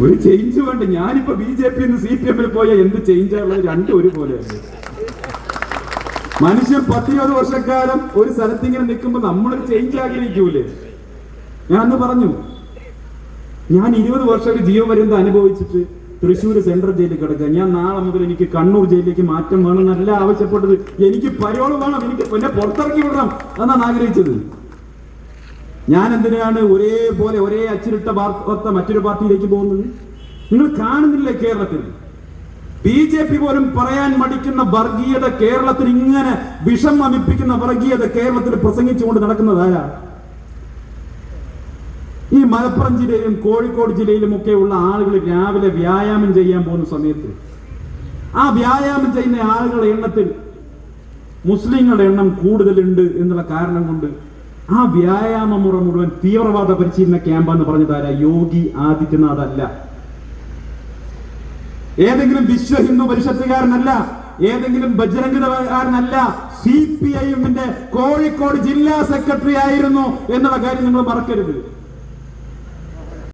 ഒരു ചേഞ്ച് വേണ്ട. ഞാനിപ്പോ BJP CPM പോയ എന്ത് ചേഞ്ചാണുള്ളത്? രണ്ടും ഒരുപോലെയല്ലേ. മനുഷ്യൻ 10-20 വർഷക്കാലം ഒരു സ്ഥലത്ത് ഇങ്ങനെ നിൽക്കുമ്പോ നമ്മളൊരു ചേഞ്ച് ആഗ്രഹിക്കൂലേ? ഞാൻ അന്ന് പറഞ്ഞു, ഞാൻ 20 വർഷം ഒരു ജീവപര്യന്തം അനുഭവിച്ചിട്ട് തൃശ്ശൂർ സെൻട്രൽ ജയിലിൽ കിടക്കുക. ഞാൻ നാളെ മുതൽ എനിക്ക് കണ്ണൂർ ജയിലിലേക്ക് മാറ്റം വേണമെന്നല്ല ആവശ്യപ്പെട്ടത്. എനിക്ക് പരോള് വേണം, എനിക്ക് എന്നെ പുറത്തിറക്കി വിടണം എന്നാണ് ആഗ്രഹിച്ചത്. ഞാൻ എന്തിനാണ് ഒരേപോലെ ഒരേ അച്ചിലിട്ട വാർത്ത മറ്റൊരു പാർട്ടിയിലേക്ക് പോകുന്നത്? നിങ്ങൾ കാണുന്നില്ലേ കേരളത്തിൽ BJP പോലും പറയാൻ മടിക്കുന്ന വർഗീയത കേരളത്തിൽ, ഇങ്ങനെ വിഷം വമിപ്പിക്കുന്ന വർഗീയത കേരളത്തിൽ പ്രസംഗിച്ചുകൊണ്ട് നടക്കുന്നതാരാ? ഈ മലപ്പുറം ജില്ലയിലും കോഴിക്കോട് ജില്ലയിലും ഒക്കെ ഉള്ള ആളുകൾ രാവിലെ വ്യായാമം ചെയ്യാൻ പോകുന്ന സമയത്ത് ആ വ്യായാമം ചെയ്യുന്ന ആളുകളുടെ എണ്ണത്തിൽ മുസ്ലിങ്ങളുടെ എണ്ണം കൂടുതലുണ്ട് എന്നുള്ള കാരണം കൊണ്ട് ആ വ്യായാമ മുറ മുഴുവൻ തീവ്രവാദ പരിശീലന ക്യാമ്പാന്ന് പറഞ്ഞതാരാ? യോഗി ആദിത്യനാഥ് അല്ല, ഏതെങ്കിലും വിശ്വ ഹിന്ദു പരിഷത്തുകാരനല്ല, ഏതെങ്കിലും ബജ്രംഗകാരനല്ല. CPIM കോഴിക്കോട് ജില്ലാ സെക്രട്ടറി ആയിരുന്നു എന്നുള്ള കാര്യം നിങ്ങൾ മറക്കരുത്.